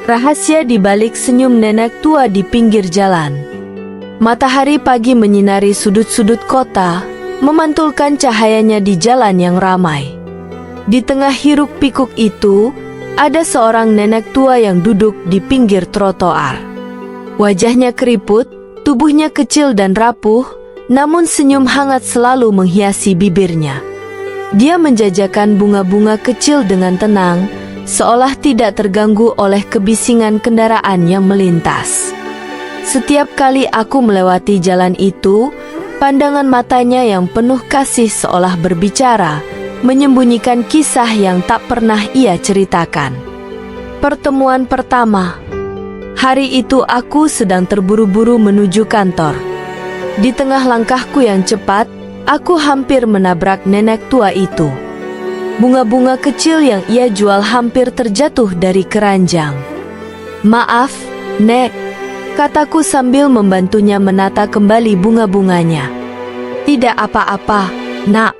Rahasia di balik senyum nenek tua di pinggir jalan. Matahari pagi menyinari sudut-sudut kota, memantulkan cahayanya di jalan yang ramai. Di tengah hiruk-pikuk itu, ada seorang nenek tua yang duduk di pinggir trotoar. Wajahnya keriput, tubuhnya kecil dan rapuh, namun senyum hangat selalu menghiasi bibirnya. Dia menjajakan bunga-bunga kecil dengan tenang, seolah tidak terganggu oleh kebisingan kendaraan yang melintas. Setiap kali aku melewati jalan itu, pandangan matanya yang penuh kasih seolah berbicara, menyembunyikan kisah yang tak pernah ia ceritakan. Pertemuan pertama. Hari itu aku sedang terburu-buru menuju kantor. Di tengah langkahku yang cepat, aku hampir menabrak nenek tua itu. Bunga-bunga kecil yang ia jual hampir terjatuh dari keranjang. "Maaf, Nek," kataku sambil membantunya menata kembali bunga-bunganya. "Tidak apa-apa, Nak.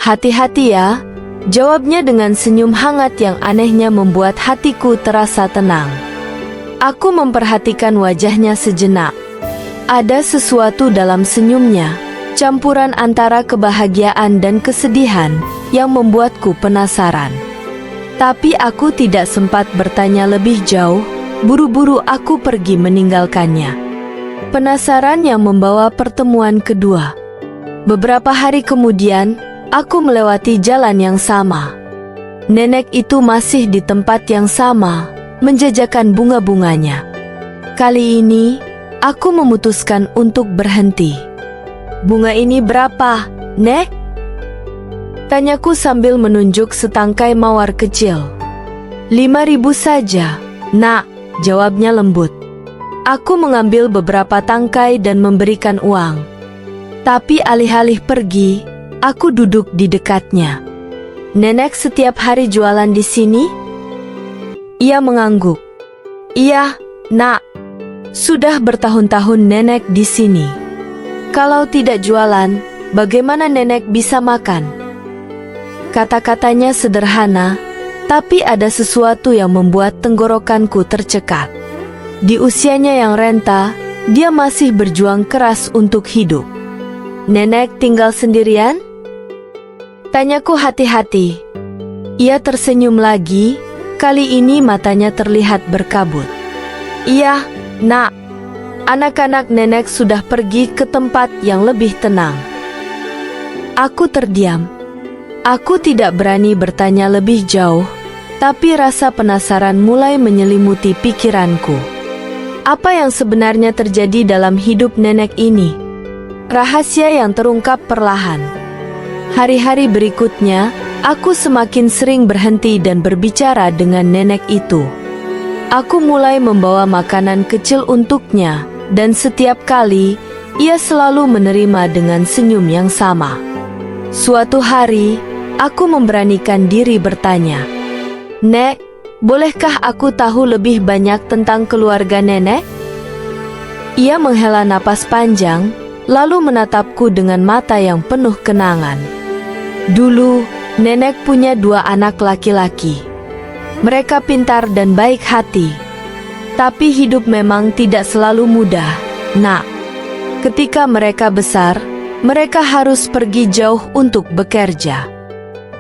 Hati-hati ya," jawabnya dengan senyum hangat yang anehnya membuat hatiku terasa tenang. Aku memperhatikan wajahnya sejenak. Ada sesuatu dalam senyumnya, campuran antara kebahagiaan dan kesedihan yang membuatku penasaran. Tapi aku tidak sempat bertanya lebih jauh, buru-buru aku pergi meninggalkannya. Penasaran yang membawa pertemuan kedua. Beberapa hari kemudian, aku melewati jalan yang sama. Nenek itu masih di tempat yang sama, menjajakan bunga-bunganya. Kali ini, aku memutuskan untuk berhenti. "Bunga ini berapa, Nek?" tanyaku sambil menunjuk setangkai mawar kecil. "5.000 saja, Nak," jawabnya lembut. Aku mengambil beberapa tangkai dan memberikan uang. Tapi alih-alih pergi, aku duduk di dekatnya. "Nenek setiap hari jualan di sini?" Ia mengangguk. "Iya, Nak. Sudah bertahun-tahun nenek di sini. Kalau tidak jualan, bagaimana nenek bisa makan?" Kata-katanya sederhana, tapi ada sesuatu yang membuat tenggorokanku tercekat. Di usianya yang renta, dia masih berjuang keras untuk hidup. "Nenek tinggal sendirian?" tanyaku hati-hati. Ia tersenyum lagi, kali ini matanya terlihat berkabut. "Iya, Nak. Anak-anak nenek sudah pergi ke tempat yang lebih tenang." Aku terdiam. Aku tidak berani bertanya lebih jauh, tapi rasa penasaran mulai menyelimuti pikiranku. Apa yang sebenarnya terjadi dalam hidup nenek ini? Rahasia yang terungkap perlahan. Hari-hari berikutnya, aku semakin sering berhenti dan berbicara dengan nenek itu. Aku mulai membawa makanan kecil untuknya, dan setiap kali, ia selalu menerima dengan senyum yang sama. Suatu hari, aku memberanikan diri bertanya, "Nek, bolehkah aku tahu lebih banyak tentang keluarga nenek?" Ia menghela napas panjang, lalu menatapku dengan mata yang penuh kenangan. Dulu, nenek punya 2 anak laki-laki. Mereka pintar dan baik hati. Tapi hidup memang tidak selalu mudah, Nak. Ketika mereka besar, mereka harus pergi jauh untuk bekerja.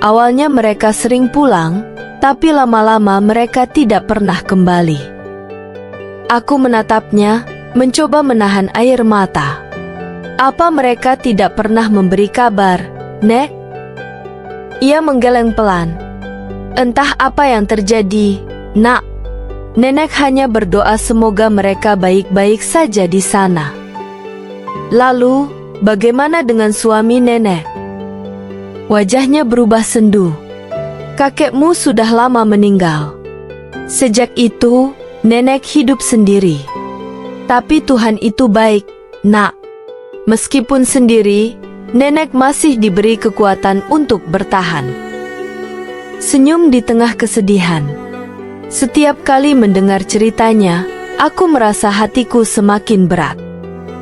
Awalnya mereka sering pulang, tapi lama-lama mereka tidak pernah kembali. Aku menatapnya, mencoba menahan air mata. "Apa mereka tidak pernah memberi kabar, Nek?" Ia menggeleng pelan. "Entah apa yang terjadi, Nak. Nenek hanya berdoa semoga mereka baik-baik saja di sana." "Lalu, bagaimana dengan suami nenek?" Wajahnya berubah sendu. "Kakekmu sudah lama meninggal. Sejak itu, nenek hidup sendiri. Tapi Tuhan itu baik, Nak. Meskipun sendiri, nenek masih diberi kekuatan untuk bertahan." Senyum di tengah kesedihan. Setiap kali mendengar ceritanya, aku merasa hatiku semakin berat.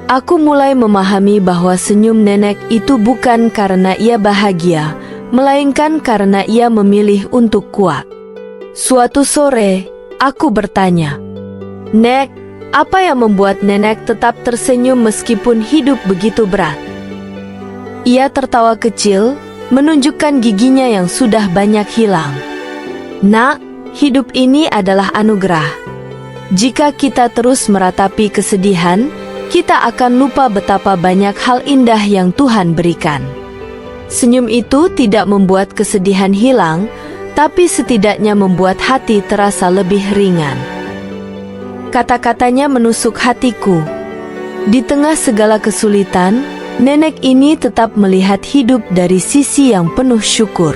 Aku mulai memahami bahwa senyum nenek itu bukan karena ia bahagia, melainkan karena ia memilih untuk kuat. Suatu sore, aku bertanya, "Nek, apa yang membuat nenek tetap tersenyum meskipun hidup begitu berat?" Ia tertawa kecil, menunjukkan giginya yang sudah banyak hilang. "Nak, hidup ini adalah anugerah. Jika kita terus meratapi kesedihan, kita akan lupa betapa banyak hal indah yang Tuhan berikan." Senyum itu tidak membuat kesedihan hilang, tapi setidaknya membuat hati terasa lebih ringan. Kata-katanya menusuk hatiku. Di tengah segala kesulitan, nenek ini tetap melihat hidup dari sisi yang penuh syukur.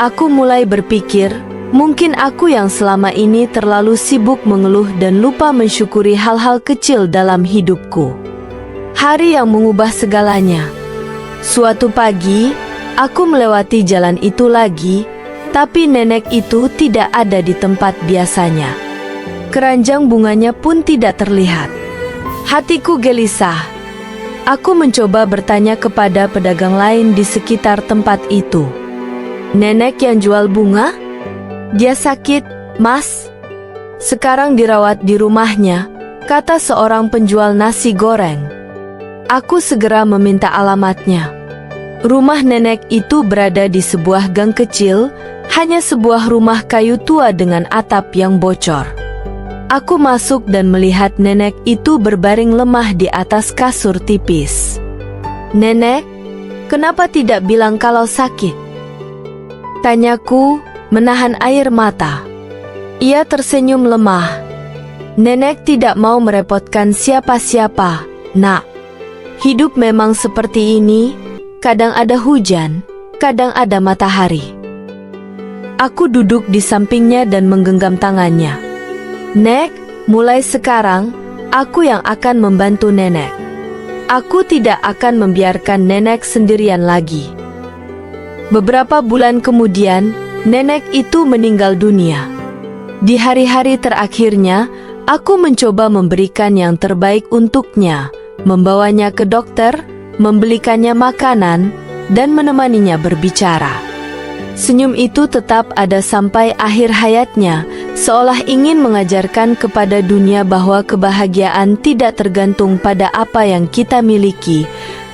Aku mulai berpikir, mungkin aku yang selama ini terlalu sibuk mengeluh dan lupa mensyukuri hal-hal kecil dalam hidupku. Hari yang mengubah segalanya. Suatu pagi, aku melewati jalan itu lagi, tapi nenek itu tidak ada di tempat biasanya. Keranjang bunganya pun tidak terlihat. Hatiku gelisah. Aku mencoba bertanya kepada pedagang lain di sekitar tempat itu. "Nenek yang jual bunga? Dia sakit, Mas. Sekarang dirawat di rumahnya," kata seorang penjual nasi goreng. Aku segera meminta alamatnya. Rumah nenek itu berada di sebuah gang kecil, hanya sebuah rumah kayu tua dengan atap yang bocor. Aku masuk dan melihat nenek itu berbaring lemah di atas kasur tipis. "Nenek, kenapa tidak bilang kalau sakit?" Tanyaku, menahan air mata. Ia tersenyum lemah. "Nenek tidak mau merepotkan siapa-siapa, Nak. Hidup memang seperti ini, kadang ada hujan, kadang ada matahari." Aku duduk di sampingnya dan menggenggam tangannya. "Nek, mulai sekarang, aku yang akan membantu nenek. Aku tidak akan membiarkan nenek sendirian lagi." Beberapa bulan kemudian, nenek itu meninggal dunia. Di hari-hari terakhirnya, aku mencoba memberikan yang terbaik untuknya, membawanya ke dokter, membelikannya makanan, dan menemaninya berbicara. Senyum itu tetap ada sampai akhir hayatnya, seolah ingin mengajarkan kepada dunia bahwa kebahagiaan tidak tergantung pada apa yang kita miliki,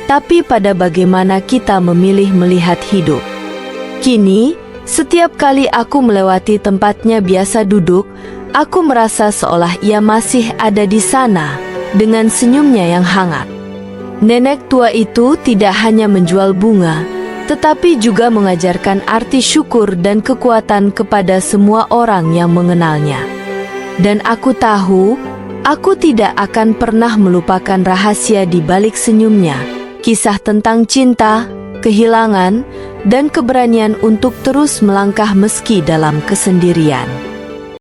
tapi pada bagaimana kita memilih melihat hidup. Kini, setiap kali aku melewati tempatnya biasa duduk, aku merasa seolah ia masih ada di sana, dengan senyumnya yang hangat. Nenek tua itu tidak hanya menjual bunga, tetapi juga mengajarkan arti syukur dan kekuatan kepada semua orang yang mengenalnya. Dan aku tahu, aku tidak akan pernah melupakan rahasia di balik senyumnya, kisah tentang cinta, kehilangan, dan keberanian untuk terus melangkah meski dalam kesendirian.